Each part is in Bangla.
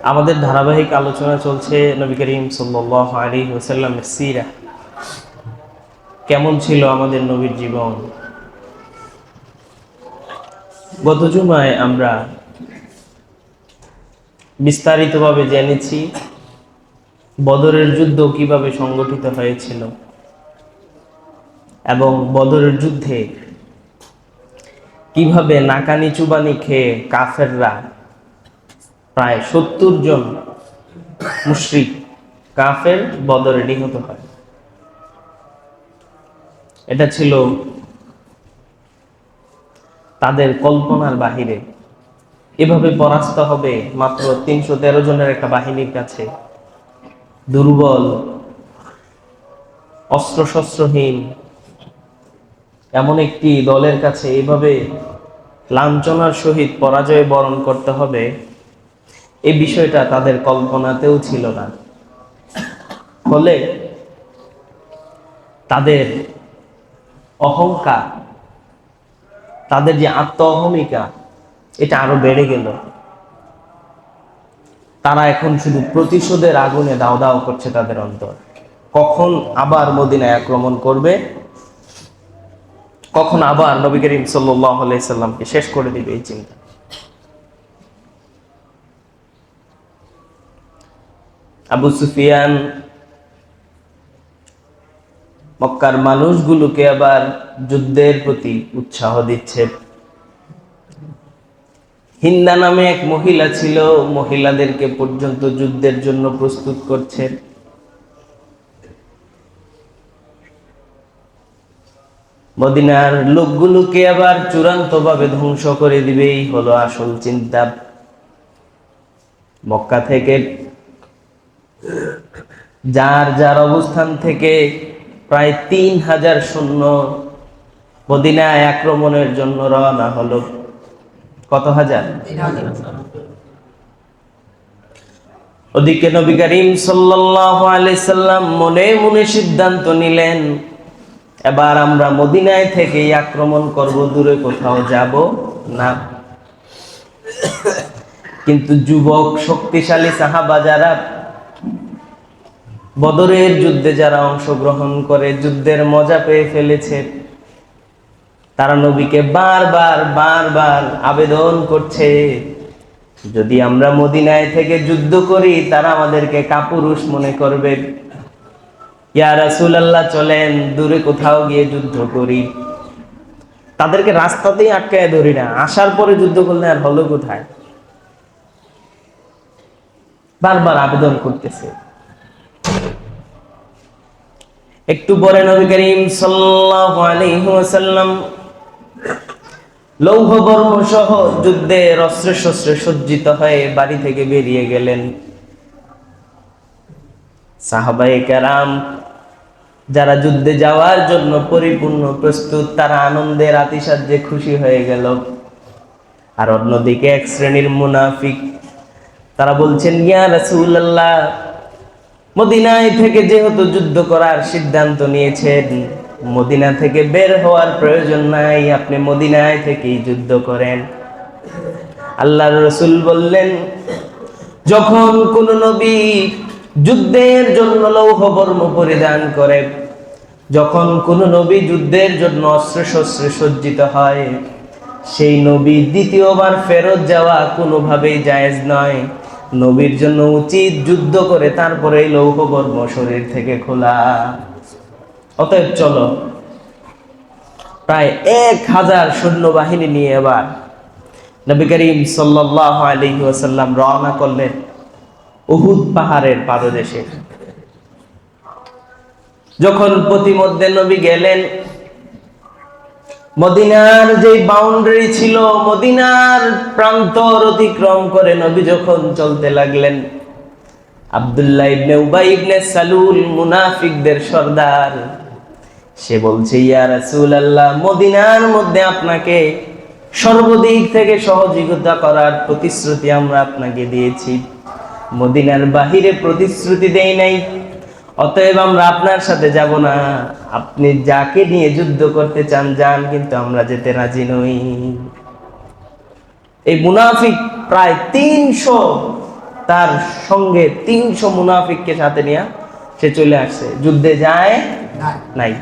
আমাদের ধারাবাহিক আলোচনা চলছে নবী করিম সাল্লাল্লাহু আলাইহি ওয়াসাল্লামের সিরা। কেমন ছিল আমাদের নবীর জীবন? গত জুমায় আমরা বিস্তারিতভাবে জেনেছি বদরের যুদ্ধ কিভাবে সংগঠিত হয়েছিল এবং বদরের যুদ্ধে কিভাবে নাকানি চুবানি খেয়ে কাফেররা প্রায় 70 জন মুশরিক কাফের বদরে নিহত হয়। এটা ছিল তাদের কল্পনার বাহিরে। এভাবে পরাস্ত হবে মাত্র 313 জনের একটা বাহিনীর কাছে, দুর্বল অস্ত্রশস্ত্রহীন এমন একটি দলের কাছে এভাবে লাঞ্ছনার সহিত পরাজয় বরণ করতে হবে, এই বিষয়টা তাদের কল্পনাতেও ছিল না। ফলে তাদের অহংকার, তাদের যে আত্ম অহমিকা, এটা আরো বেড়ে গেল। তারা এখন শুধু প্রতিশোধের আগুনে দাও দাও করছে তাদের অন্তর। কখন আবার মদিনায় আক্রমণ করবে, কখন আবার নবী করিম সাল্লাল্লাহু আলাইহি সাল্লামকে শেষ করে দিবে, এই চিন্তা। আবু সুফিয়ান মক্কার মানুষগুলোকে আবার যুদ্ধের প্রতি উৎসাহ দিচ্ছে। হিন্দা নামে এক মহিলা ছিল, মহিলাদেরকে পর্যন্ত যুদ্ধের জন্য প্রস্তুত করছে। মদিনার লোকগুলোকে আবার চূড়ান্তভাবে ধ্বংস করে দিবেই হলো আসল চিন্তা। মক্কা থেকে যার যার অবস্থান থেকে প্রায় 3000 সৈন্য মদিনায় আক্রমণের জন্য রওনা হলো। কত হাজার? 3000। ওদিকে নবী করিম সাল্লাল্লাহু আলাইহি সাল্লাম মনে মনে সিদ্ধান্ত নিলেন, এবার আমরা মদিনায় থেকেই আক্রমণ করব, দূরে কোথাও যাব না। কিন্তু যুবক শক্তিশালী সাহাবা যারা বদরের যুদ্ধে যারা অংশগ্রহণ করে যুদ্ধের মজা পেয়ে ফেলেছে, তারা নবীকে বারবার বারবার আবেদন করছে, যদি আমরা মদিনায় থেকে যুদ্ধ করি তারা আমাদেরকে কাপুরুষ মনে করবে। ইয়া রাসূলুল্লাহ, চলেন দূরে কোথাও গিয়ে যুদ্ধ করি। তাদেরকে রাস্তাতেই আটকায় ধরি না, আসার পরে যুদ্ধ করলে আর হলো কোথায়? বারবার আবেদন করতেছে। একটু পরে নবী করিম সাল্লাল্লাহু আলাইহি ওয়াসাল্লাম লৌহ বর্ম সহ যুদ্ধের অস্ত্রে শস্ত্রে সজ্জিত হয়ে বাড়ি থেকে বেরিয়ে গেলেন। সাহাবায়ে কেরাম যারা যুদ্ধে যাওয়ার জন্য পরিপূর্ণ প্রস্তুত, তারা আনন্দের আতিশয্যে খুশি হয়ে গেল। আর অন্যদিকে এক শ্রেণীর মুনাফিক, তারা বলছেন, ইয়া রাসূলুল্লাহ, মদিনায় থেকে যেহেতু যুদ্ধ করার সিদ্ধান্ত নিয়েছেন, মদিনা থেকে বের হওয়ার প্রয়োজন নাই, আপনি মদিনায় থেকেই যুদ্ধ করেন। আল্লাহর রাসূল বললেন, যখন কোন নবী যুদ্ধের জন্য লৌহ বর্ম পরিধান করে, যখন কোন নবী যুদ্ধের জন্য অস্ত্র শস্ত্রে সজ্জিত হয়, সেই নবী দ্বিতীয়বার ফেরত যাওয়া কোনোভাবেই জায়েজ নয়। নবীর জন্য উচিত যুদ্ধ করে তারপরে লৌহ বর্ম শরীর থেকে খোলা। অতএব চলো, প্রায় 1000 সৈন্যবাহিনী নিয়ে এবার নবী করিম সাল্লাল্লাহু আলাইহি ওয়াসাল্লাম রওনা করলেন উহুদ পাহাড়ের পাদদেশে। যখন পথিমধ্যে নবী গেলেন, মদিনার যে বাউন্ডারি ছিল, মদিনার প্রান্তর অতিক্রম করে নবী যখন চলতে লাগলেন, আব্দুল্লাহ ইবনে উবাই ইবনে সালুল, মুনাফিকদের সর্দার, সে বলছে, ইয়া রাসূলুল্লাহ, মদিনার মধ্যে আপনাকে সর্বদিক থেকে সহযোগিতা করার প্রতিশ্রুতি আমরা আপনাকে দিয়েছি, মদিনার বাহিরে প্রতিশ্রুতি দেই নাই। অতএব আমরা আপনার সাথে যাব না। আপনি যাকে নিয়ে যুদ্ধ করতে চান যান, কিন্তু আমরা যেতে রাজি নই। এই মুনাফিক প্রায় 300 তার সঙ্গে 300 মুনাফিককে সাথে নিয়ে সে চলে আসছে, যুদ্ধে যায় নাই।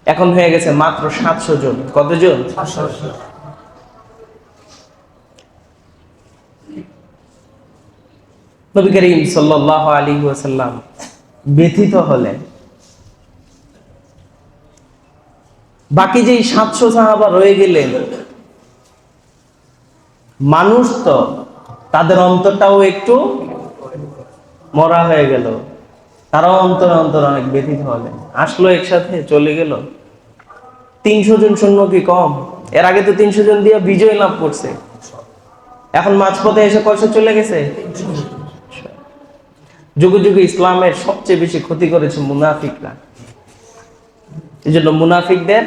এখন হয়ে গেছে মাত্র 700 জন। কতজন? নবী করিম সাল্লাল্লাহু আলাইহি ওয়াসাল্লাম ব্যথিত হলেন। বাকি যেই 700 সাহাবা রয়ে গেলেন, মানুষ তো তাদের অন্তরটাও একটু মরা হয়ে গেল, তারাও অন্তর অন্তর অনেক ব্যথিত হলেন। আসলো একসাথে, চলে গেল। 300 জন সৈন্য কি কম? এর আগে তো 300 জন দিয়ে বিজয় লাভ করছে, এখন মাঝপথে এসে কয়শো চলে গেছে। যুগে যুগে ইসলামের সবচেয়ে বেশি ক্ষতি করেছে মুনাফিকরা। এই জন্য মুনাফিকদের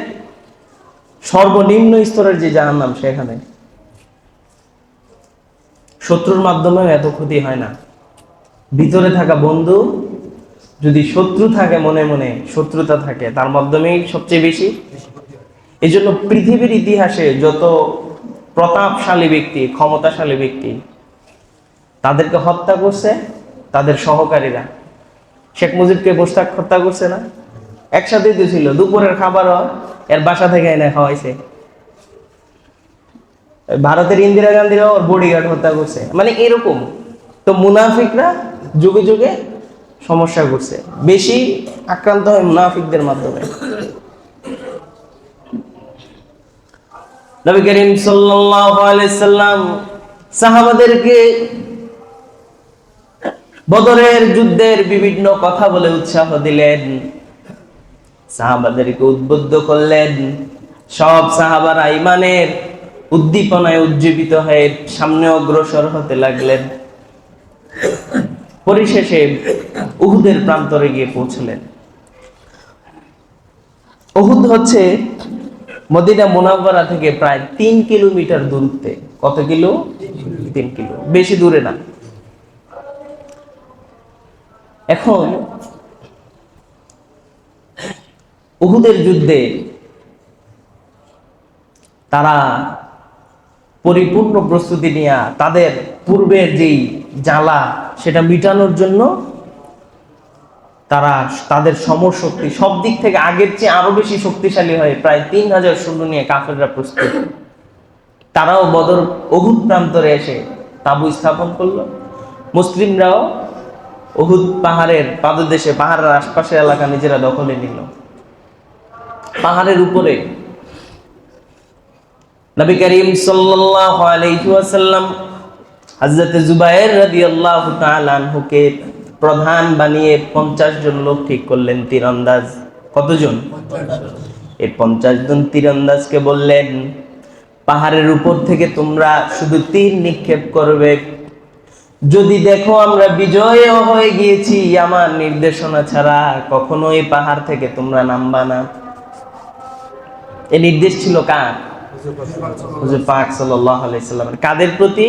সর্বনিম্ন স্তরের যে জাহান্নাম, সেখানে শত্রুর মাধ্যমেও এত ক্ষতি হয় না। ভিতরে থাকা বন্ধু, যদি শত্রু থাকে, মনে মনে শত্রুতা থাকে, তার মাধ্যমেই সবচেয়ে বেশি। এই জন্য পৃথিবীর ইতিহাসে যত প্রতাপশালী ব্যক্তি, ক্ষমতাশালী ব্যক্তি, তাদেরকে হত্যা করছে তাদের সহকারীরা। শেখ মুজিবকে মোশতাক হত্যা করছে না? একসাথেই তো ছিল, দুপুরের খাবারও এর বাসা থেকে এনে খাওয়াইছে। ভারতের ইন্দিরা গান্ধীরাও ওর বডিগার্ড হত্যা করছে। মানে এরকম তো মুনাফিকরা যুগে যুগে সমস্যা করছে, বেশি আক্রান্ত হয় মুনাফিকদের মাধ্যমে। নবী করিম সাল্লাল্লাহু আলাইহি সাল্লাম সাহাবাদেরকে বদরের যুদ্ধের বিভিন্ন কথা বলে উৎসাহ দিলেন, সাহাবাদেরকে উদ্বুদ্ধ করলেন। সব সাহাবারা ঈমানের উদ্দীপনায় উজ্জীবিত হয়ে সামনে অগ্রসর হতে লাগলেন। পরিশেষে উহুদের প্রান্তরে গিয়ে পৌঁছলেন। উহুদ হচ্ছে মদিনা মুনাওয়ারা থেকে প্রায় 3 কিলোমিটার দূরত্বে। কত কিলো? 3 কিলো, বেশি দূরে না। এখন উহুদের যুদ্ধে তারা পরিপূর্ণ প্রস্তুতি নিয়ে তাদের পূর্বের যেই জ্বালা, সেটা মিটানোর জন্য তারা তাদের সমরশক্তি সব দিক থেকে আগের চেয়ে আরো বেশি শক্তিশালী হয়ে প্রায় 3000 সৈন্য নিয়ে কাফেররা প্রস্তুত। তারাও বদর উহুদ প্রান্তরে এসে তাঁবু স্থাপন করলো। মুসলিমরাও উহুদ পাহাড়ের পাদদেশে, পাহাড়ের আশপাশের এলাকা নিজেরা দখলে নিল। পাহাড়ের উপরে নবী করিম সাল্লাল্লাহু আলাইহি ওয়াসাল্লাম হযরত জুবায়ের রাদিয়াল্লাহু তাআলা আনহুকে প্রধান বানিয়ে 50 জন লোক ঠিক করলেন, তীরন্দাজ। কতজন? 50 জন। এই 50 জন তীরন্দাজকে বললেন, পাহাড়ের উপর থেকে তোমরা শুধু তীর নিক্ষেপ করবে। যদি দেখো আমরা বিজয় হয়ে গিয়েছি, আমার নির্দেশনা ছাড়া কখনো এই পাহাড় থেকে তোমরা নামবা না। এই নির্দেশ ছিল কার? হুজুর পাক সাল্লাল্লাহু আলাইহি সাল্লামের। কাদের প্রতি?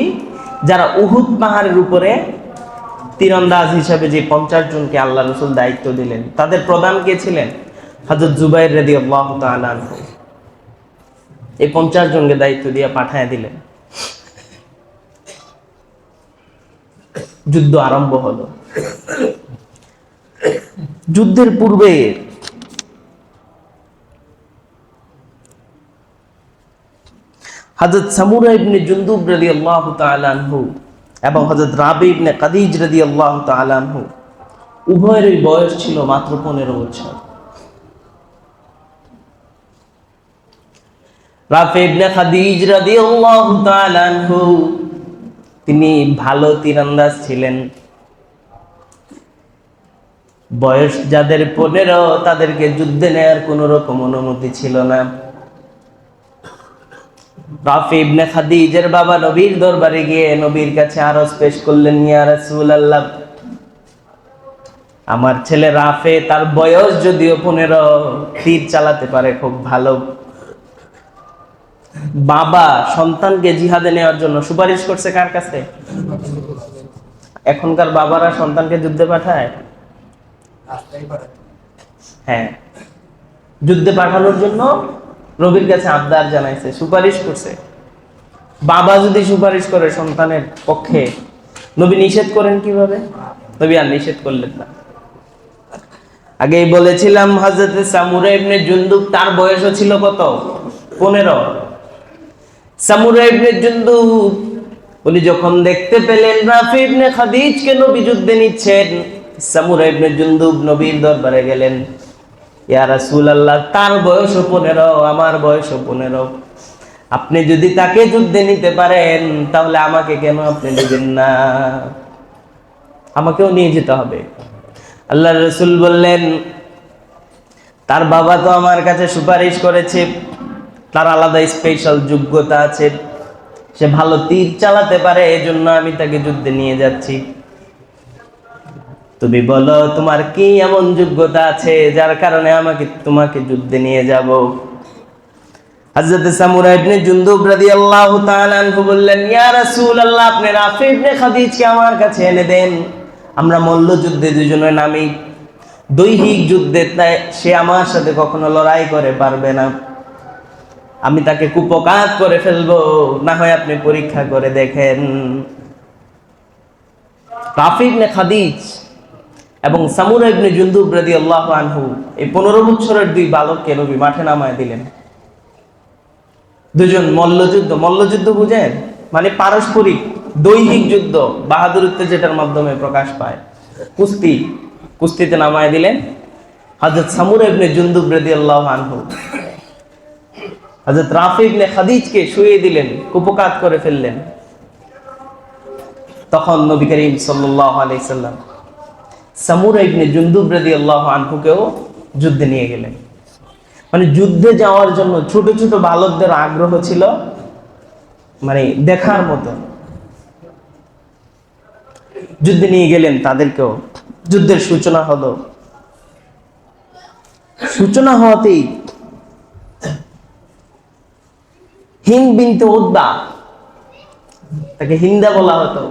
যারা উহুদ পাহাড়ের উপরে তীরন্দাজ হিসাবে যে 50 জনকে আল্লাহ রাসূল দায়িত্ব দিলেন, তাদের প্রধান কে ছিলেন? হযরত জুবাইর রাদিয়াল্লাহু তাআলা আনহু। এই 50 জনকে দায়িত্ব দিয়ে পাঠায় দিলেন। যুদ্ধ আরম্ভ হলো। যুদ্ধের পূর্বে হযরত সামুরা ইবনে জুনদুব রাদিয়াল্লাহু তাআলা আনহু এবং হযরত রাবি ইবনে কাদিজ রাদিয়াল্লাহু তাআলা আনহু উভয়েরই বয়স ছিল মাত্র 15 বছর। রাফি ইবনে খাদিজ রাদিয়াল্লাহু তাআলা আনহু তিনি ভালো তীরন্দাজ ছিলেন। বয়স যাদের 15, তাদেরকে যুদ্ধে নেয়ার কোন রকম অনুমতি ছিল না। রাফি ইবনে খাদিজের বাবা নবীর দরবারে গিয়ে নবীর কাছে আরজ পেশ করলেন, ইয়া রাসূলুল্লাহ, আমার ছেলে রাফে, তার বয়স যদিও 15, তীর চালাতে পারে খুব ভালো। বাবা সন্তানকে জিহাদে নেওয়ার জন্য সুপারিশ করছে কার কাছে? এখনকার বাবারা সন্তানকে যুদ্ধে পাঠায়? হ্যাঁ, যুদ্ধে পাঠানোর জন্য নবীর কাছে আবদার জানাইছে, সুপারিশ করছে। বাবা যদি সুপারিশ করে সন্তানের পক্ষে, নবী নিষেধ করেন কিভাবে? নবী আর নিষেধ করলেন না। আগেই বলেছিলাম হযরত সামুরা ইবনে জুনদুব, তার বয়সও ছিল কত? 15। সামুরা ইবনে জুনদুব উনি যখন দেখতে পেলেন রাফি ইবনে খাদিজকে নবী যুদ্ধে নিচ্ছেন, সামুরা ইবনে জুনদুব নবীর দরবারে গেলেন, ইয়া রাসূলুল্লাহ, তার বয়সও 15, আমার বয়সও 15, আপনি যদি তাকে যুদ্ধে নিতে পারেন তাহলে আমাকে কেন আপনি নেবেন না? আমাকেও নিয়ে যেতে হবে। আল্লাহর রাসূল বললেন, তার বাবা তো আমার কাছে সুপারিশ করেছে, তার আলাদা স্পেশাল যোগ্যতা আছে, সে ভালো তীর চালাতে পারে, এজন্য আমি তাকে যুদ্ধে নিয়ে যাচ্ছি। তুমি বলো তোমার কি এমন যোগ্যতা আছে যার কারণে তোমাকে যুদ্ধে নিয়ে যাব? হযরত সামুরা ইবনে জুনদুব রাদিয়াল্লাহু তাআলা আনহু বললেন, ইয়া রাসূলুল্লাহ, আপনি রাফি ইবনে খাদিজকে আমার কাছে এনে দেন, আমরা মল্ল যুদ্ধে দুজনে নামি, দৈহিক যুদ্ধে সে আমার সাথে কখনো লড়াই করে পারবে না, আমি তাকে কুপকাত করে ফেলবো, না হয় আপনি পরীক্ষা করে দেখেন। রাফি ইবনে খাদিজ এবং সামুরা ইবনে জুনদুব রাদিয়াল্লাহু আনহু, এই 15 বছরের দুই বালককে নবী মাঠে নামায় দিলেন। দুজন মল্লযুদ্ধ বুঝেন? মানে পারস্পরিক দৈহিক যুদ্ধ, বাহাদুরিত্ব যেটার মাধ্যমে প্রকাশ পায়, কুস্তিতে নামায় দিলেন। হযরত সামুরা ইবনে জুনদুব রাদিয়াল্লাহু আনহু হযরত রাফি ইবনে খাদিজকে শুইয়ে দিলেন, কুপকাত করে ফেললেন। তখন নবী করিম সাল্লাল্লাহু আলাইহি সাল্লাম সামুরা ইবনে জুনদুব রাদিয়াল্লাহু আনহুকেও যুদ্ধে নিয়ে গেলেন। মানে যুদ্ধে যাওয়ার জন্য ছোট ছোট বালকদের আগ্রহ ছিল মানে দেখার মতো। যুদ্ধে নিয়ে গেলেন তাদেরকেও। যুদ্ধের সূচনা হলো। সূচনা হওয়াতেই হিন্দ বিনতে উতবা, তাকে হিন্দা বলা হতো,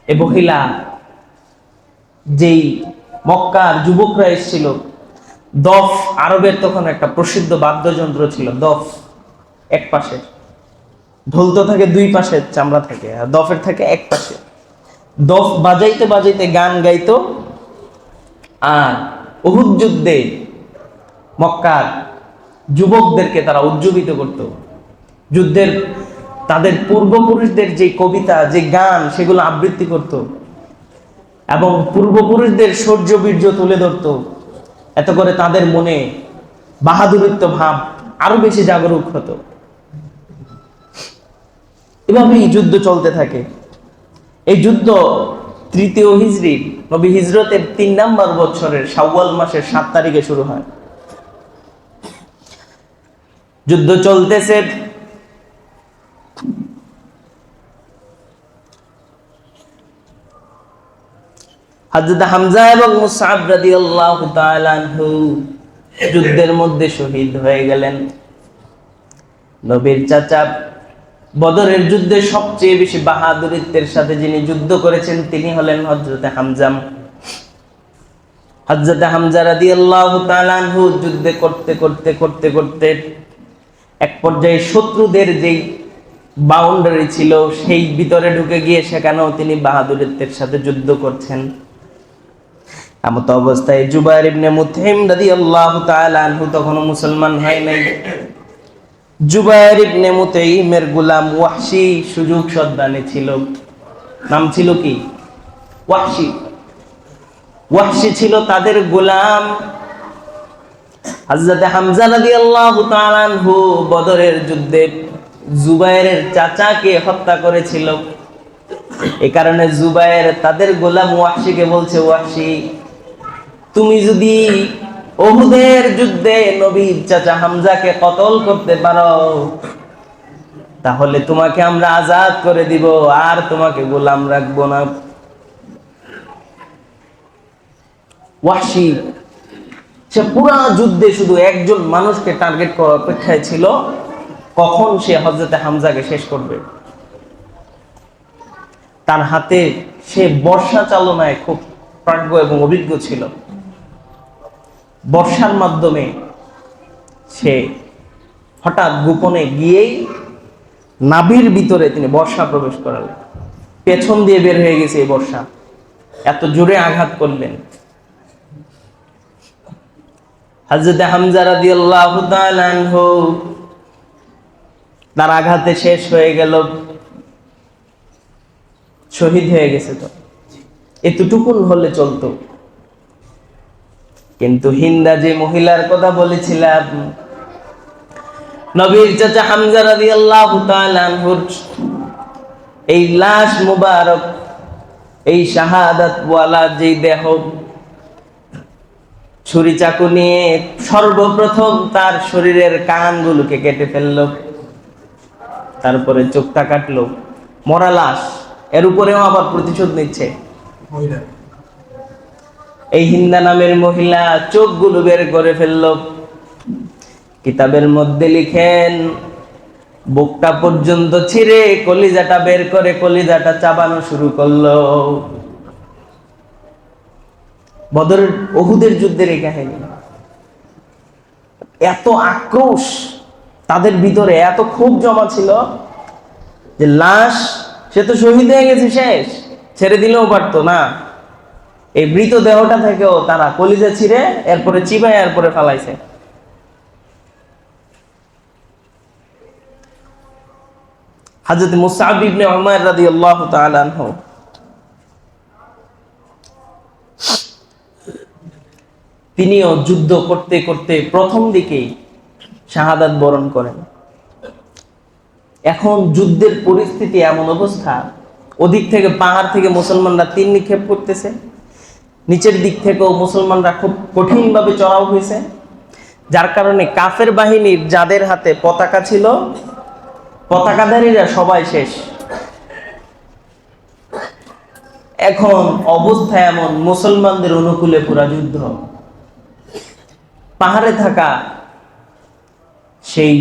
এ মহিলা, যেই মক্কার যুবকরা এসেছিল, দফ, আরবের তখন একটা প্রসিদ্ধ বাদ্যযন্ত্র ছিল দফ, এক পাশে ঢোল তো থাকে দুই পাশে, চামড়া থাকে, আর দফের থাকে এক পাশে। দফ বাজাইতে বাজাইতে গান গাইতো, আর উহুদ যুদ্ধে মক্কার যুবকদেরকে তারা উজ্জীবিত করত। যুদ্ধের তাদের পূর্বপুরুষদের যে কবিতা, যে গান, সেগুলো আবৃত্তি করত এবং পূর্বপুরুষদের শৌর্য বীর্য তুলে ধরত। এত করে তাদের মনে বাহাদুরিত্ব ভাব আরো বেশি জাগরুক হতো। এভাবেই যুদ্ধ চলতে থাকে। এই যুদ্ধ 3য় হিজরি, নবী হিজরতের 3 নম্বর বছরের শাওয়াল মাসের 7 তারিখে শুরু হয়। যুদ্ধ চলতেছে। হযরত হামজা এবং মুসআব রাদিয়াল্লাহু তাআলা আনহু যুদ্ধের মধ্যে শহীদ হয়ে গেলেন। নবীর চাচা, বদরের যুদ্ধে সবচেয়ে বেশি বাহাদুরিত্বের সাথে যিনি যুদ্ধ করেছেন তিনি হলেন হযরত হামজা। হযরত হামজা রাদিয়াল্লাহু তাআলা আনহু যুদ্ধ করতে করতে করতে করতে এক পর্যায়ে শত্রুদের যেই বাউন্ডারি ছিল সেই ভিতরে ঢুকে গিয়ে সেখানেও তিনি বাহাদুরিত্বের সাথে যুদ্ধ করছেন। এমত অবস্থায় জুবাইর ইবনে মুতঈম রাদিয়াল্লাহু তাআলা আনহু তখনও মুসলমান হয় নাই। জুবাইর ইবনে মুতঈমের গোলাম ওয়াহশী সুযোগ সন্ধানে ছিল। নাম ছিল কি? ওয়াহশী। ওয়াহশী ছিল তাদের গোলাম। হযরত হামজা রাদিয়াল্লাহু তাআলা আনহু বদরের যুদ্ধে জুবাইরের চাচাকে হত্যা করেছিল। এই কারণে জুবাইর তাদের গোলাম ওয়াহশীকে বলছে, ওয়াহশী, তুমি যদি উহুদের যুদ্ধে নবীর চাচা হামজাকে কতল করতে পারো তাহলে তোমাকে আমরা আজাদ করে দিব, আর তোমাকে গোলাম রাখবো না। ওয়াহশী সে পুরা যুদ্ধে শুধু একজন মানুষকে টার্গেট করার অপেক্ষায় ছিল, কখন সে হযরত হামজাকে শেষ করবে। তার হাতে সে বর্ষা চালনায় খুব প্রাজ্ঞ এবং অভিজ্ঞ ছিল। বর্ষার মাধ্যমে সে হঠাৎ গোপনে গিয়েই নাভির ভিতরে তিনি বর্ষা প্রবেশ করালেন। পেছন দিয়ে বের হয়ে গেছে এই বর্ষা, এত জোরে আঘাত করলেন। হযরত হামজা রাদিয়াল্লাহু তাআলা আনহু তার আঘাতে শেষ হয়ে গেল, শহীদ হয়ে গেছে। তো এতটুকুন হলে চলতো, কিন্তু হিন্দা যে মহিলার কথা বলেছিলাম, নবীর চাচা হামজা রাদিয়াল্লাহু তাআলা আনহুর এই লাশ মুবারক, এই শাহাদাত ওয়ালা যে দেহ, ছুরি চাকু নিয়ে সর্বপ্রথম তার শরীরের কানগুলোকে কেটে ফেললো, তারপরে চোখটা কাটলো। মরা লাশ, এর উপরেও আবার প্রতিশোধ নিচ্ছে। এই হিন্দা নামের মহিলা চোখগুলো বের করে ফেললো। কিতাবের মধ্যে লিখেন, বুকটা পর্যন্ত ছিঁড়ে কলিজাটা বের করে কলিজাটা চাবানো শুরু করলো। বদরের, উহুদের যুদ্ধের এই কাহিনী। এত আক্রোশ তাদের ভিতরে, এত ক্ষোভ জমা ছিল যে লাশ, সে তো শহীদ হয়ে গেছে, শেষ, ছেড়ে দিলেও পারতো না। এই মৃত দেহটা থেকেও তারা কলিজা ছিঁড়ে এরপরে চিবায় এরপরে ফালাইছে। হযরত মুসআব ইবনে উমাইর রাদিয়াল্লাহু তাআলা আনহু তিনিও যুদ্ধ করতে করতে প্রথম দিকেই শাহাদাত বরণ করেন। এখন যুদ্ধের পরিস্থিতি এমন অবস্থা, ওদিক থেকে পাহাড় থেকে মুসলমানরা তীর নিক্ষেপ করতেছে, নিচের দিক থেকেও মুসলমানরা খুব কঠিনভাবে চড়াও হয়েছে, যার কারণে কাফের বাহিনীর যাদের হাতে পতাকা ছিল, পতাকাধারীরা সবাই শেষ। এখন অবস্থা এমন, মুসলমানদের অনুকূলে পুরা যুদ্ধ। পাহাড়ে থাকা সেই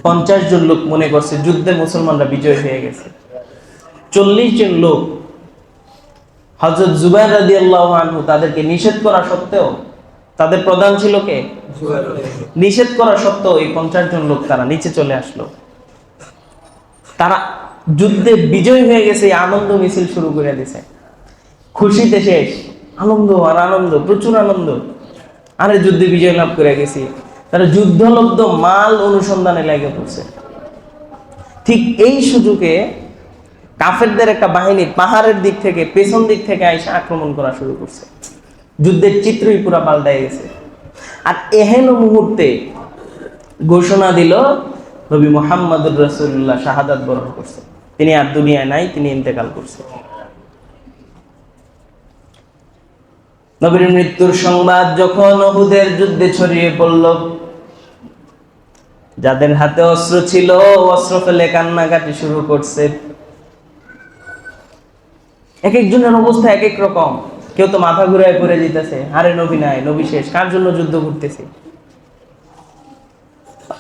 50 জন লোক মনে করছে যুদ্ধে মুসলমানরা বিজয় হয়ে গেছে। 40 জন লোক, হযরত জুবাইর রাদিয়াল্লাহু আনহু তাদেরকে নিষেধ করা সত্ত্বেও, তাদের প্রধান ছিল কে? নিষেধ করা সত্ত্বেও এই 50 জন লোক তারা নিচে চলে আসলো। তারা যুদ্ধে বিজয় হয়ে গেছে, আনন্দ মিছিল শুরু করে দিয়েছে। খুশিতে শেষ, আনন্দ আর আনন্দ, প্রচুর আনন্দ। আরে যুদ্ধে বিজয় লাভ করে গেছি। তারা যুদ্ধলব্ধ মাল অনুসন্ধানে লেগে পড়ছে। ঠিক এই সুযোগে কাফেরদের একটা বাহিনী পাহাড়ের দিক থেকে, পেছন দিক থেকে এসে আক্রমণ করা শুরু করছে। যুদ্ধের চিত্রই পুরা পাল্টাই গেছে। আর এহেন মুহূর্তে ঘোষণা দিল, নবী মুহাম্মদুর রাসূলুল্লাহ শাহাদাত বরণ করছে, তিনি আর দুনিয়ায় নাই, তিনি ইন্তেকাল করছে। নবীর মৃত্যুর সংবাদ যখন উহুদের যুদ্ধে ছড়িয়ে পড়ল, যাদের হাতে অস্ত্র ছিল অস্ত্র ফেলে কান্নাকাটি শুরু করছে। এক একজনের অবস্থা এক এক রকম। কেউ তো মাথা ঘুরায় পড়ে যেতেছে, আরে নবী নাই, নবী শেষ, কার জন্য যুদ্ধ করতেছে।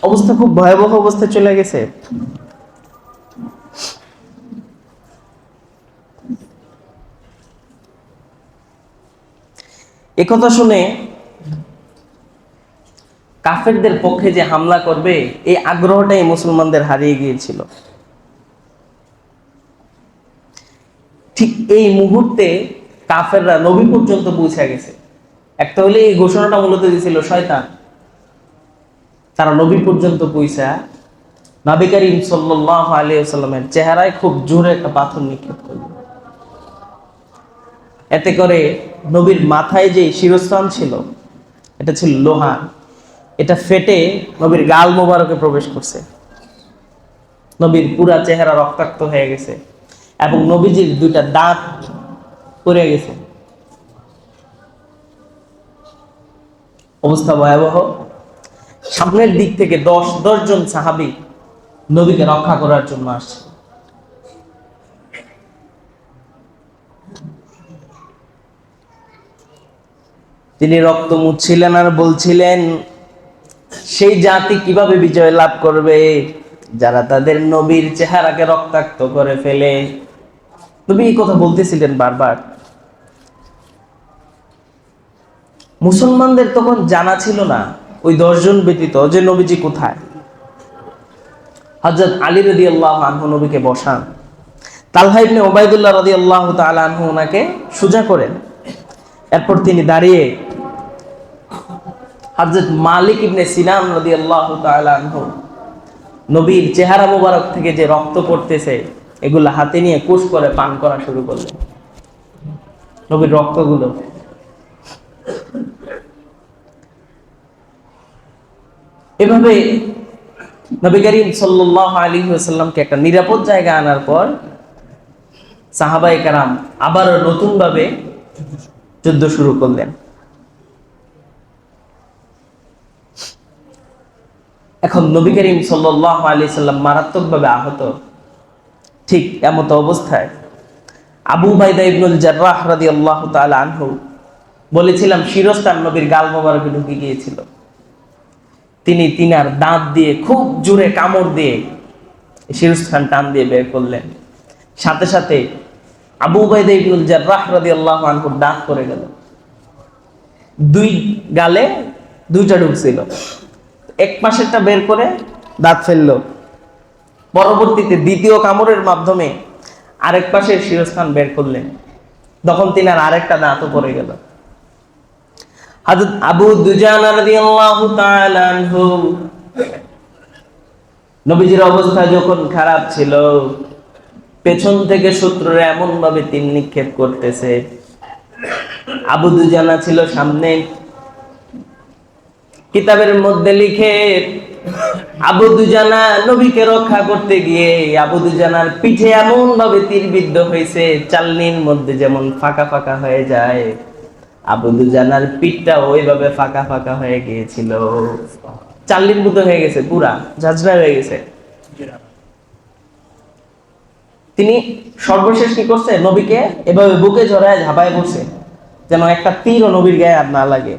অবস্থা খুব ভয়াবহ অবস্থায় চলে গেছে। একথা শুনে কাফেরদের পক্ষে যে হামলা করবে, এই আগ্রহটাই মুসলমানদের হারিয়ে গিয়েছিল। ঠিক এই মুহূর্তে কাফেররা নবী পর্যন্ত পৌঁছে গেছে। একটা হলে এই ঘোষণাটা মূলত দিয়েছিল শয়তান। তারা নবী পর্যন্ত পৌঁছা নবী করিম সাল্লাল্লাহু আলাইহি ওয়াসাল্লামের চেহারায় খুব জোরে একটা পাথর নিক্ষেপ করল। এতে করে নবীর মাথায় যে শিরস্ত্রাণ ছিল, এটা ছিল লোহা, এটা ফেটে নবীর গাল মোবারকে প্রবেশ করছে। নবীর পুরা চেহারা রক্তাক্ত হয়ে গেছে এবং নবীজির 2টা দাঁত পড়ে গেছে। অবস্থা ভয়াবহ। সামনের দিক থেকে 10 জন সাহাবী নবীকে রক্ষা করার জন্য আসছে। তিনি রক্ত মুছছিলেন আর বলছিলেন, সেই জাতি কিভাবে বিজয় লাভ করবে যারা তাদের নবীর চেহারাকে রক্তাক্ত করে ফেলে। নবী এই কথা বলতেছিলেন বারবার। মুসলমানদের তখন জানা ছিল না, ওই 10 জন ব্যতীত, যে নবীজি কোথায়। হযরত আলী রাদিয়াল্লাহু আনহু নবীকে বসান, তালহা ইবনে উবাইদুল্লাহ রাদিয়াল্লাহু তাআলা আনহু ওনাকে সোজা করেন। এরপর তিনি দাঁড়িয়ে হযরত মালিক ইবনে সিনান রাদিয়াল্লাহু তাআলা আনহু নবীর চেহারা মোবারক থেকে যে রক্ত পড়তেছে এগুলো হাতে নিয়ে কুশ করে পান করা শুরু করলেন, নবীর রক্তগুলো। এভাবে নবী করিম সাল্লাল্লাহু আলাইহি ওয়াসাল্লামকে একটা নিরাপদ জায়গা আনার পর সাহাবায়ে কেরাম আবার নতুন ভাবে যুদ্ধ শুরু করলেন। এখন নবী করিম সাল্লাল্লাহু আলাইহি সাল্লাম মারাত্মকভাবে আহত। ঠিক এমত অবস্থায় আবু উবাইদা ইবনুল জাররাহ রাদিয়াল্লাহু তাআলা আনহু, বলেছিলাম শিরস্থান নবীর গাল মোবারকে ঢুকে গিয়েছিল, তিনি তিনার দাঁত দিয়ে খুব জোরে কামড় দিয়ে শিরস্থান টান দিয়ে বের করলেন। সাথে সাথে আবু উবাইদা ইবনুল জাররাহ রাদিয়াল্লাহু আনহুর দাঁত পড়ে গেল। দুই গালে দুইটা ঢুকছিল, এক পাশেরটা বের করে দাঁত ফেললো। পরবর্তীতে দ্বিতীয় কামড়ের মাধ্যমে আরেক পাশের শিরস্থান বের করলেন, তখন তিনার আরেকটা দাঁতও পড়ে গেল। হযরত আবু দুজানা রাদিয়াল্লাহু তাআলা আনহু, নবীজির অবস্থা যখন খারাপ ছিল, পেছন থেকে শত্রুরা এমন ভাবে তীর নিক্ষেপ করতেছে, আবু দুজানা ছিল সামনে। কিতাবের মধ্যে লিখে আবু দুজানা নবীকে রক্ষা করতে গিয়ে আবু দুজানার পিঠে এমন ভাবে তীর বিদ্ধ হয়েছে, চালনির মধ্যে যেমন ফাঁকা ফাঁকা হয়ে যায়, আবু দুজানার পিঠটা ওইভাবে ফাঁকা ফাঁকা হয়ে গিয়েছিল, চালনির মতো হয়ে গেছে, পুরা ঝাঁঝরা হয়ে গেছে। তিনি সর্বশেষ কি করছে, নবীকে এভাবে বুকে জড়ায় ঝাঁপায় পড়ছে, যেন একটা তীরও নবীর গায়ে আর না লাগে।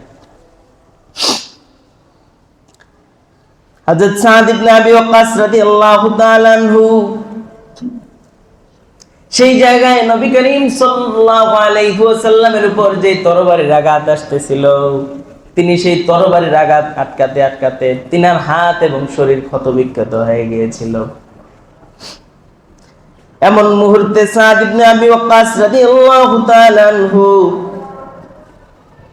হযরত সাদ ইবনে আবি ওয়াক্কাস রাদিয়াল্লাহু তাআলা আনহু সেই জায়গায় নবী করিম সাল্লাল্লাহু আলাইহি ওয়াসাল্লামের উপর যে তরবারির আঘাত আসতেছিল, তিনি সেই তরবারির আঘাত আটকাতে আটকাতে তিনার হাত এবং শরীর ক্ষতবিক্ষত হয়ে গিয়েছিল। এমন মুহূর্তে সাদ ইবনে আবি ওয়াক্কাস রাদিয়াল্লাহু তাআলা আনহু,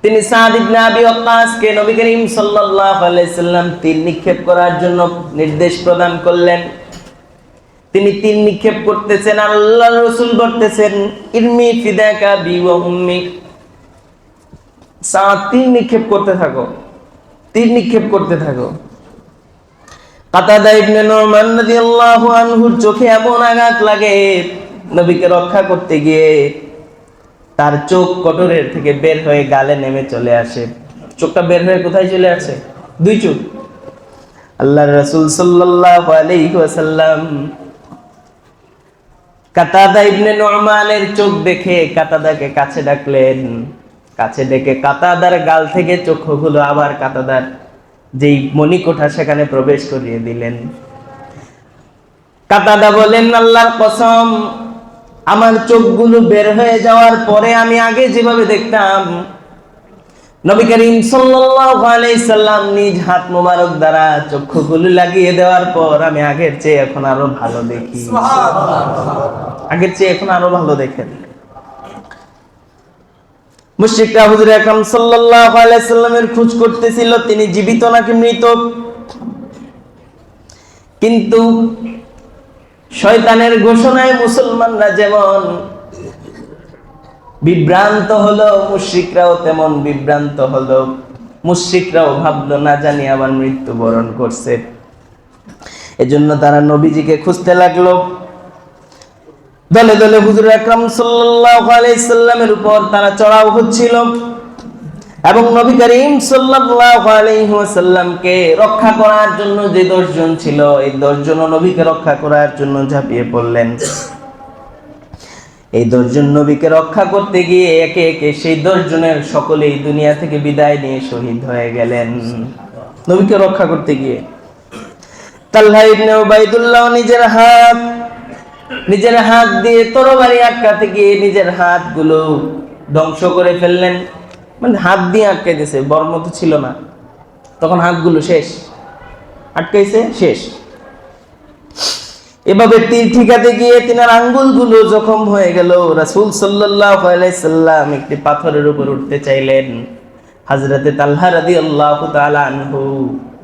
তিনি সাদ ইবনে আবি ওয়াক্কাসকে নবী করিম সাল্লাল্লাহু আলাইহি সাল্লাম তীর নিক্ষেপ করার জন্য নির্দেশ প্রদান করলেন। তিনি তীর নিক্ষেপ করতেছেন, আল্লাহর রাসূল বলতেছেন, ইরমি ফিদাকা বি ওয়া উম্মি, সাদ তীর নিক্ষেপ করতে থাকো, তীর নিক্ষেপ করতে থাকো। কাতাদা ইবনে নুমান রাদিয়াল্লাহু আনহুর চোখে এমন আঘাত লাগে, নবীকে রক্ষা করতে গিয়ে তার চোখ কটরের থেকে বের হয়ে গালে নেমে চলে আসে। চোখটা বের হয়ে কোথায় চলে আসে? দুই চোখ। আল্লাহর রাসূল সাল্লাল্লাহু আলাইহি ওয়াসাল্লাম কাতাদা ইবনে নুমানের চোখ দেখে কাতাদাকে কাছে ডাকলেন। কাছে ডেকে কাতাদার গাল থেকে চক্ষুগুলো আবার কাতাদার যেই মণিকোঠা সেখানে প্রবেশ করিয়ে দিলেন। কাতাদা বলেন, আল্লাহর কসম, আমার চোখগুলো বের হয়ে যাওয়ার পরে আমি আগে যেভাবে দেখতাম, নবী করিম সাল্লাল্লাহু আলাইহি সাল্লাম নিজ হাত মোবারক দ্বারা চক্ষুগুলো লাগিয়ে দেওয়ার পর আমি আগের চেয়ে এখন আরো ভালো দেখি। আগের চেয়ে এখন আরো ভালো দেখেন। মুশরিকরা হুজুর আকরাম সাল্লাল্লাহু আলাইহি সাল্লামের খোঁজ করতেছিল, তিনি জীবিত নাকি মৃত। কিন্তু শয়তানের ঘোষণায় মুসলমানরা যেমন বিভ্রান্ত হলো, মুশরিকরাও তেমন বিভ্রান্ত হলো। মুশরিকরাও ভাবলো না জানি আবার মৃত্যুবরণ করছে, এজন্য তারা নবীজিকে খুঁজতে লাগলো। দলে দলে হুজুর আকরাম সাল্লাল্লাহু আলাইহি সাল্লামের উপর তারা চড়াও হচ্ছিল এবং নবী করিম সাল্লাল্লাহু আলাইহি ওয়াসাল্লামকে রক্ষা করার জন্য যে 10 জন ছিল, এই 10 জন নবীকে রক্ষা করার জন্য ঝাঁপিয়ে পড়লেন। এই 10 জন নবীকে রক্ষা করতে গিয়ে একে একে সেই 10 জনের সকলেই দুনিয়া থেকে বিদায় নিয়ে শহীদ হয়ে গেলেন নবীকে রক্ষা করতে গিয়ে। তালহা ইবনে উবাইদুল্লাহ নিজের হাত দিয়ে তরবারি আটকাতে গিয়ে নিজের হাতগুলো ধ্বংস করে ফেললেন। মানে হাত দিয়ে আটকে দিয়েছে, বর্ম তো ছিল না তখন, হাতগুলো শেষ, আটকাইছে শেষ। এভাবে তীর ঠিকাতে গিয়ে তিনার আঙ্গুলগুলো জখম হয়ে গেল। রাসূল সাল্লাল্লাহু আলাইহি সাল্লাম একটি পাথরের উপর উঠতে চাইলেন। হযরতে তালহা রাদিয়াল্লাহু তাআলা আনহু,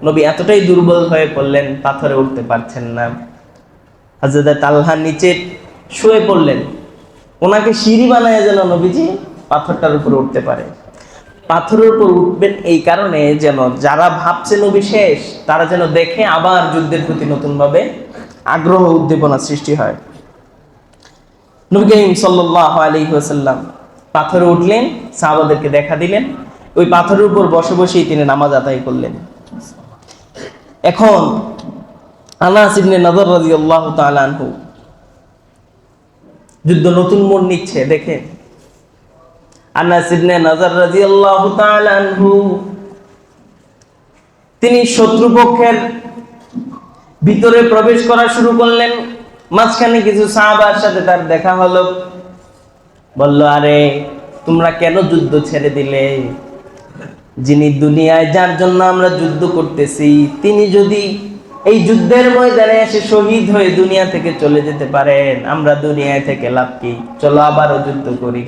নবী এতটাই দুর্বল হয়ে পড়লেন, পাথরে উঠতে পারছেন না। হযরতে তালহা নিচে শুয়ে পড়লেন, ওনাকে সিঁড়ি বানায় যেন নবীজি পাথরটার উপর উঠতে পারে। পাথরের উপর উঠবেন এই কারণে যেন যারা ভাবছে নবী শেষ, তারা যেন দেখে আবার যুদ্ধের প্রতি নতুনভাবে আগ্রহ উদ্দীপনা সৃষ্টি হয়। নবী করিম সাল্লাল্লাহু আলাইহি ওয়াসাল্লাম পাথরে উঠলেন, সাহাবাদেরকে দেখা দিলেন, ওই পাথরের উপর বসে বসেই তিনি নামাজ আদায় করলেন। এখন আনাস ইবনে নজর রাদিয়াল্লাহু তাআলা আনহু, যুদ্ধ নতুন মোড় নিচ্ছে দেখেন। আনাস ইবনে নজর রাদিয়াল্লাহু তাআলা আনহু তিনি শত্রুপক্ষের ভিতরে প্রবেশ করা শুরু করলেন। মাঝখানে কিছু সাহাবার সাথে তার দেখা হলো। বলল, আরে তোমরা কেন যুদ্ধ ছেড়ে দিলে? যিনি দুনিয়ায়, যার জন্য আমরা যুদ্ধ করতেছি, তিনি যদি এই যুদ্ধের ময়দানে এসে শহীদ হয়ে দুনিয়া থেকে চলে যেতে পারেন, আমরা দুনিয়ায় থেকে লাভ কি? চলো আবারও যুদ্ধ করি।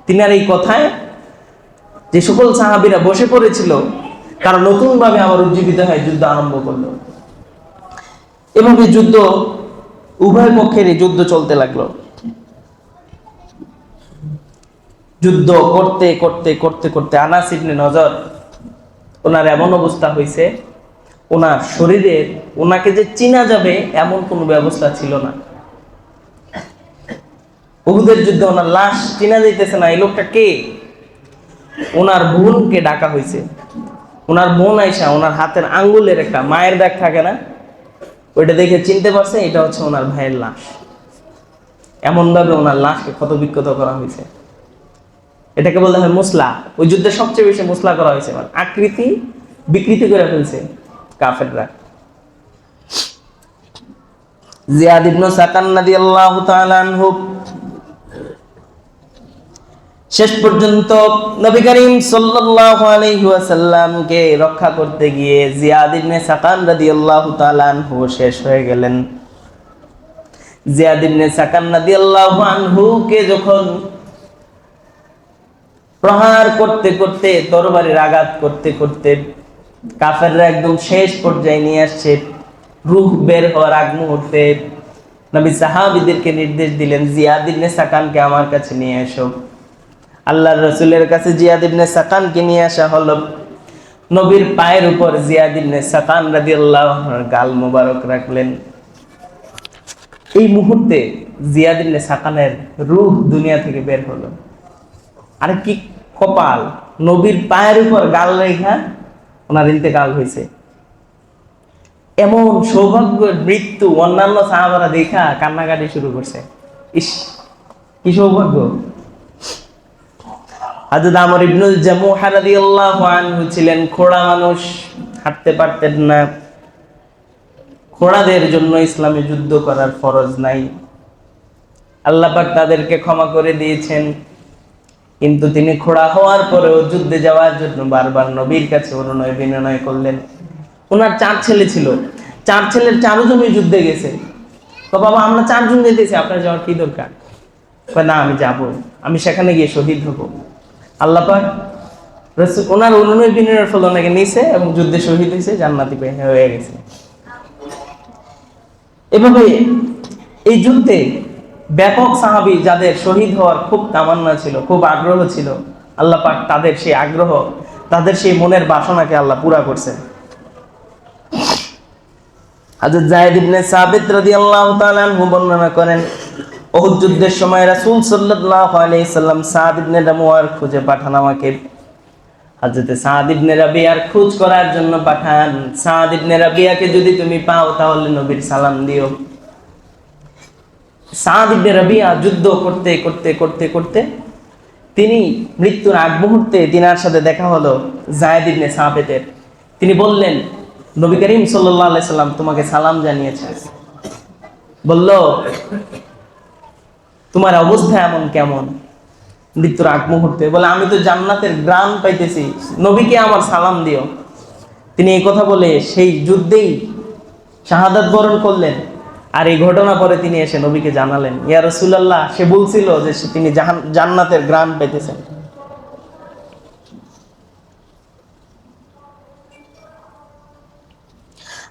তিনার এই কথায় যে সকল সাহাবীরা বসে পড়েছিল, তারা নতুন ভাবে আবার উজ্জীবিত হয়ে যুদ্ধ আরম্ভ করলো। এভাবে যুদ্ধ, উভয় পক্ষেরই যুদ্ধ চলতে লাগলো। যুদ্ধ করতে করতে করতে করতে আনাস ইবনে নজর, ওনার এমন অবস্থা হয়েছে, ওনার শরীরের, ওনাকে যে চিনা যাবে এমন কোনো ব্যবস্থা ছিল না। উহুদের যুদ্ধে ওনার লাশ চিনা যাইতেছে না, এই লোকটা কে? ওনার বোনকে ডাকা হয়েছে। ওনার বোন আইসা ওনার হাতের আঙ্গুলের একটা মায়ের দাগ থাকে না, ওইটা দেখে চিনতে পারছে এটা হচ্ছে ওনার ভাইয়ের লাশ। এমন ভাবে ওনার লাশকে ক্ষতবিক্ষত করা হয়েছে। এটাকে বলা হয় মুসলা। ওই যুদ্ধে সবচেয়ে বেশি মুসলা করা হয়েছে, মানে আকৃতি বিকৃতি করে ফেলছে কাফেররা। জিয়াদ ইবনে সাকান রাদিয়াল্লাহু তাআলা আনহু শেষ পর্যন্ত নবী করিম সাল্লাল্লাহু আলাইহি ওয়াসাল্লামকে রক্ষা করতে গিয়ে জিয়াদ ইবনে সাকান রাদিয়াল্লাহু তাআলা আনহু শেষ হয়ে গেলেন। জিয়াদ ইবনে সাকান রাদিয়াল্লাহু আনহুকে যখন প্রহার করতে করতে, তরবারির আঘাত করতে করতে কাফেররা একদম শেষ পর্যায়ে নিয়ে আসছে, রূহ বের হওয়ার আগ মুহূর্তে নবী সাহাবীদেরকে নির্দেশ দিলেন, জিয়াদ ইবনে সাকানকে আমার কাছে নিয়ে এসো। আল্লাহর রাসূলের কাছে জিয়াদ ইবনে সাকানকে নিয়ে আসা হলো। নবীর পায়ের উপর জিয়াদ ইবনে সাকান রাদিয়াল্লাহু আনহুর গাল মোবারক রাখলেন। এই মুহূর্তে জিয়াদ ইবনে সাকানের রূহ দুনিয়া থেকে বের হলো। আরে কি কপাল, নবীর পায়ের উপর গাল রেখা ওনার ইন্তেকাল হয়েছে। এমন সৌভাগ্যের মৃত্যু অন্যান্য সাহাবারা দেখা কান্নাকাটি শুরু করছে। ইস, কি সৌভাগ্য! হযরত আমর ইবনুল জামুহ রাদিয়াল্লাহু আনহু ছিলেন খোড়া মানুষ, হাঁটতে পারতেন না। খোড়াদের জন্য ইসলামে যুদ্ধ করার ফরজ নাই, আল্লাহ পাক তাদেরকে ক্ষমা করে দিয়েছেন। কিন্তু তিনি খোড়া হওয়ার পরেও যুদ্ধে যাওয়ার জন্য বারবার নবীর কাছে অনুনয় বিনয় করলেন। ওনার 4 ছেলে ছিল, 4 ছেলের 4 জনই যুদ্ধে গেছে। তো বাবা, আমরা 4 জন যেতেছি, আপনার যাওয়ার কি দরকার? না, আমি যাব, আমি সেখানে গিয়ে শহীদ হব। আল্লাহ পাক ওনার অনুনয় বিনয়ের ফলে ওনাকে নিছে এবং যুদ্ধে শহীদ হয়েছে, জান্নাতি হয়ে গেছে। এভাবে এই যুদ্ধে ব্যাপক সাহাবী যাদের শহীদ হওয়ার খুব তামান্না ছিল, খুব আগ্রহ ছিল, আল্লাহ পাক তাদের সেই আগ্রহ, তাদের সেই মনের বাসনাকে আল্লাহ পুরা করছে। হযরত যায়েদ ইবনে সাবিত রাদিয়াল্লাহু তাআলা আনহু বর্ণনা করেন, উহুদ যুদ্ধের সময় রাসূল সাল্লাল্লাহু আলাইহি সাল্লাম সাদ ইবনে রাবিয়ার খুঁজে পাঠান আমাকে। হযরত সাদ ইবনে রাবিয়ার খোঁজ করার জন্য পাঠান। সাদ ইবনে রাবিয়াকে যদি তুমি পাও তাহলে নবীর সালাম দিও। সাদ ইবনে রাবিয়া যুদ্ধ করতে করতে করতে করতে তিনি মৃত্যুর আগ মুহূর্তে তিনার সাথে দেখা হলো যায়েদ ইবনে সাবিতের। তিনি বললেন, নবী করিম সাল্লাল্লাহু আলাইহি সাল্লাম তোমাকে সালাম জানিয়েছেন। বলল, তোমার অবস্থা এমন কেমন মৃত্যুর আগ মুহূর্তে? বলে, আমি তো জান্নাতের গ্রাম পাইতেছি, নবীকে আমার সালাম দিও। তিনি এই কথা বলে সেই যুদ্ধেই শাহাদাত বরণ করলেন। আর এই ঘটনা পরে তিনি এসে নবীকে জানালেন, ইয়া রাসূলুল্লাহ, সে বলছিল যে তিনি জান্নাতের ঘ্রাণ পেতেছেন।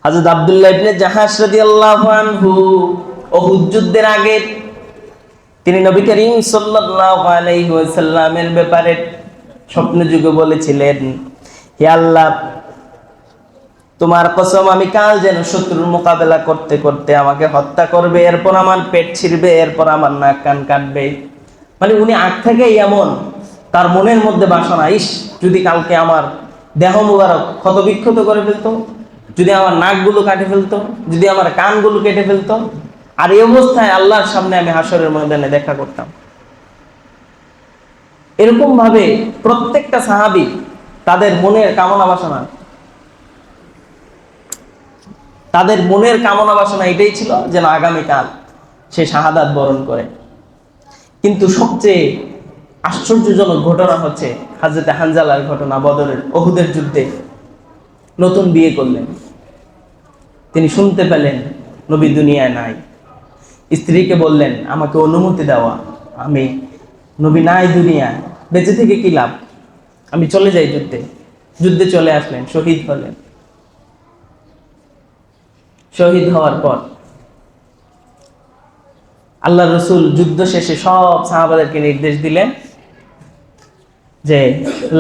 হযরত আব্দুল্লাহ ইবনে জাহাশ রাদিয়াল্লাহু আনহু উহুদ যুদ্ধের আগে তিনি নবী করিম সাল্লাল্লাহু আলাইহি ওয়াসাল্লামের ব্যাপারে স্বপ্ন যুগে বলেছিলেন, হে আল্লাহ, তোমার কসম, আমি কাল যেন শত্রুর মোকাবেলা করতে করতে আমাকে হত্যা করবে, এরপর আমার পেট ছিঁড়বে, এরপর আমার নাক কান কাটবে। মানে উনি আগ থেকেই এমন, তার মনের মধ্যে বাসনা, ইস যদি কালকে আমার দেহ মুবারক ক্ষতবিক্ষত করে ফেলতো, যদি আমার নাকগুলো কাটে ফেলতো, যদি আমার কানগুলো কেটে ফেলতো, আর এই অবস্থায় আল্লাহর সামনে আমি হাসরের ময়দানে দেখা করতাম। এরকম ভাবে প্রত্যেকটা সাহাবী তাদের মনের কামনা বাসনা এটাই ছিল যেন আগামীকাল সে শাহাদাত বরণ করে। কিন্তু সবচেয়ে আশ্চর্যজনক ঘটনা হচ্ছে হযরত হানজালার ঘটনা। বদরের উহুদের যুদ্ধে নতুন বিয়ে করলেন, তিনি শুনতে পেলেন নবী দুনিয়ায় নাই। স্ত্রীকে বললেন, আমাকে অনুমতি দেওয়া, আমি নবী নাই দুনিয়ায়, বেঁচে থেকে কি লাভ, আমি চলে যাই যুদ্ধে চলে আসলেন, শহীদ হলেন। শহীদ হওয়ার পর আল্লাহ রসুল যুদ্ধ শেষে সব সাহাবাদেরকে নির্দেশ দিলেন যে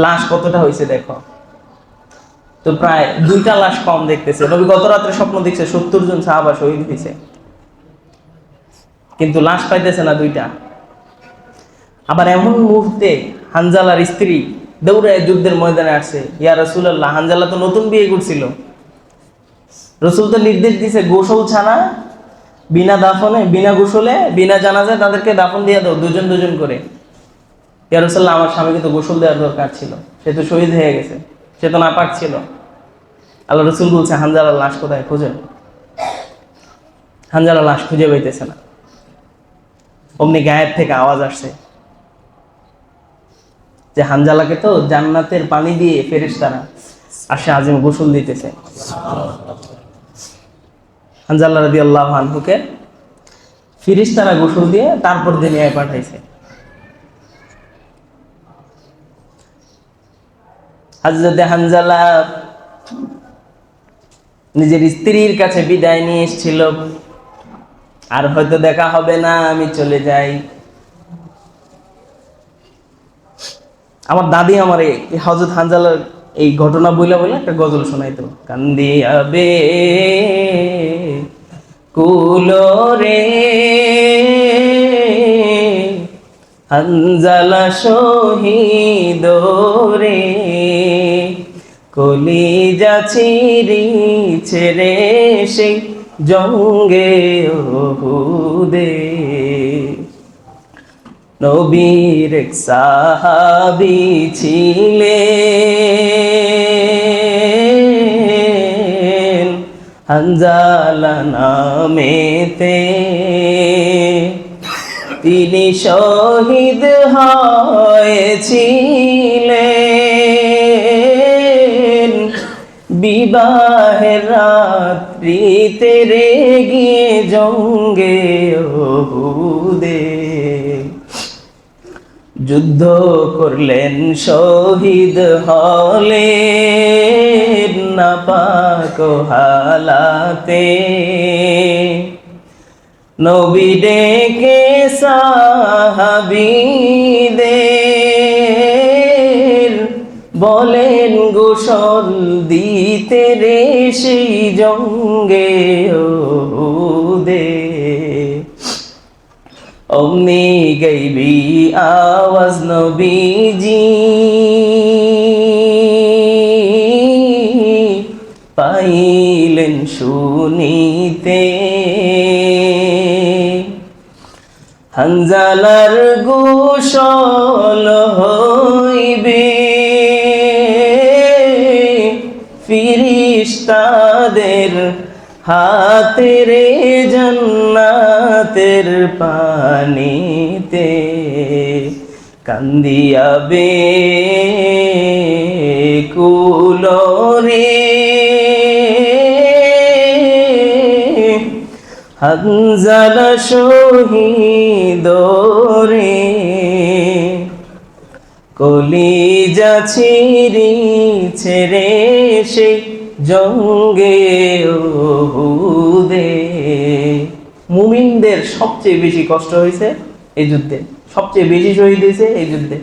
লাশ কতটা হয়েছে দেখো। তো প্রায় 2টা লাশ কম দেখতেছে। নবী গত রাত্রে স্বপ্ন দেখছে 70 জন সাহাবা শহীদ হয়েছে, কিন্তু লাশ পাইতেছে না 2টা। আবার এমন মুহূর্তে হানজালার স্ত্রী দৌড়ে যুদ্ধের ময়দানে আসছে, ইয়া রাসূলুল্লাহ, হানজালা তো নতুন বিয়ে করছিল, রসুল তো নির্দেশ দিছে গোসল ছাড়া, বিনা দাফনে, বিনা গোসলে, বিনা জানাজায় তাদেরকে দাফন দিয়ে দাও, 2জন 2জন করে। ইয়া রাসূলুল্লাহ, আমার স্বামীকে তো গোসল দেওয়ার দরকার ছিল, সে তো শহীদ হয়ে গেছে, সে তো নাপাক ছিল। আল্লাহ রসুল বলছে, হানজালার লাশ কোথায়, খোঁজেন। হানজালার লাশ খুঁজে পাইতেছে না। অমনি গায়েব থেকে আওয়াজ আসছে যে হানজালাকে তো জান্নাতের পানি দিয়ে ফেরেশতারা আসে আজিম গোসল দিতেছে। হানজালা রাদিয়াল্লাহু আনহুকে ফেরেশতারা গোসল দিয়ে তারপর দুনিয়ায় পাঠাইছে। হযরত হানজালা নিজের স্ত্রীর কাছে বিদায় নিয়ে এসেছিল, আর হয়তো দেখা হবে না, আমি চলে যাই। আমার দাদি আমার এই হযরত হানজালার এই ঘটনা বইলা একটা গজল শোনাইতো, কান্দিয়াবে কুলরে হানজালা শহীদ রে, কলিজা ছিঁড়িছে রে সেই জঙ্গে উহুদে। নবীর এক সাহাবী ছিলেন হানজালা নামেতে, তিনি শহীদ হয়েছিলেন বিবাহের রাত্রিতে রে গিয়ে জঙ্গে উহুদে। যুদ্ধ করলেন, শহীদ হলেন নাপাক হালাতে। নবী ডেকে সাহাবীদের বলেন গোসল দিতে রে সেই জঙ্গে উহুদে। অমনি গাইবি আওয়াজ নবীজি পাইলেন শুনিতে, হানজালার গোসল হইবে ফিরিস্তাদের হাতে রে জান্নাতের পানিতে। কান্দিয়াবে কুলরে হানজালা শহীদ রে, কলিজা ছিঁড়িছে রে সেই জঙ্গে উহুদে। মুমিনদের সবচেয়ে বেশি কষ্ট হয়েছে এই যুদ্ধে, সবচেয়ে বেশি শহীদ হয়েছে এই যুদ্ধে।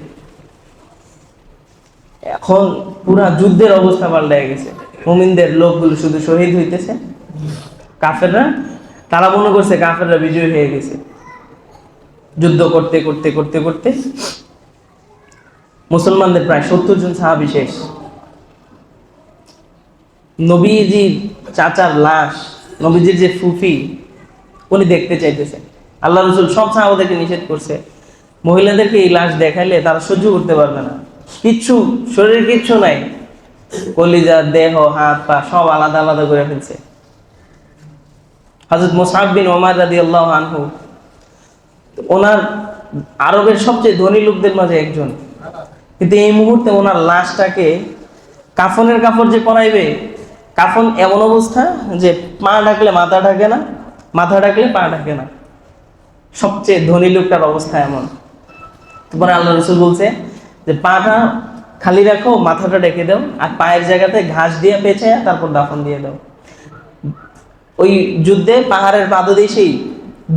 এখন পুরা যুদ্ধের অবস্থা পাল্টে গেছে। মুমিনদের লোকগুলো শুধু শহীদ হইতেছে, কাফেররা তারা মনে করছে কাফেররা বিজয় হয়ে গেছে। যুদ্ধ করতে করতে করতে করতে মুসলমানদের প্রায় 70 জন সাহাবী শেষ। নবীজির চাচার লাশ, নবীজির যে ফুফি, উনি দেখতে চাইতেছে। আল্লাহ রসুল সব সাহাবাদেরকে নিষেধ করছে, মহিলাদেরকে এই লাশ দেখাইলে তারা সহ্য করতে পারবে না। কিচ্ছু, শরীরে কিচ্ছু নাই, কলিজা, দেহ, হাত পা সব আলাদা আলাদা করে ফেলছে। হযরত মুসআব বিন উমার রাদিয়াল্লাহু আনহু, ওনার আরবের সবচেয়ে ধনী লোকদের মাঝে একজন, কিন্তু এই মুহূর্তে ওনার লাশটাকে কাফনের কাপড় যে পরাইবে, কাফন এমন অবস্থা যে পা ঢাকলে মাথা ঢাকে না, মাথা ঢাকলে পা ঢাকে না। সবচেয়ে ধনী লোকটার অবস্থা এমন। তারপরে আল্লাহ রসুল বলছে যে পাটা খালি রাখো, মাথাটা ডেকে দাও, আর পায়ের জায়গাতে ঘাস দিয়ে পেঁচে তারপর দাফন দিয়ে দাও। ওই যুদ্ধে পাহাড়ের পাদদেশেই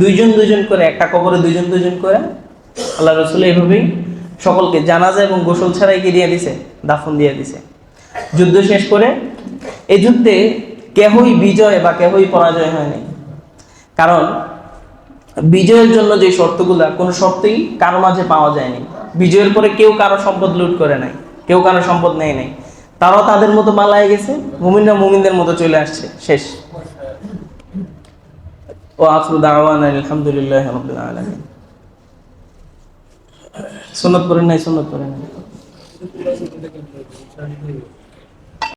দুইজন দুইজন করে, একটা কবরে দুইজন দুইজন করে আল্লাহ রসুল এইভাবেই সকলকে জানাজা এবং গোসল ছাড়াই কি দিয়ে দিছে, দাফন দিয়ে দিছে। যুদ্ধ শেষ করে, এই যুদ্ধে কেহই বিজয় বা কেহই পরাজয় হয়নি। কারণ বিজয়ের জন্য যে শর্তগুলা, কোনো শর্তই কারো মাঝে পাওয়া যায়নি। বিজয়ের পরে কেউ কারো সম্পদ লুট করে নাই, কেউ কারো সম্পদ নেয় নাই। তারাও তাদের মতো পালায় গেছে, মুমিনরা মুমিনদের মতো চলে আসছে, শেষ। ও আখিরু দাওয়ানা আলহামদুলিল্লাহি রাব্বিল আলামিন। সুন্নাত পড়েন নাই? সুন্নাত পড়েন নাই?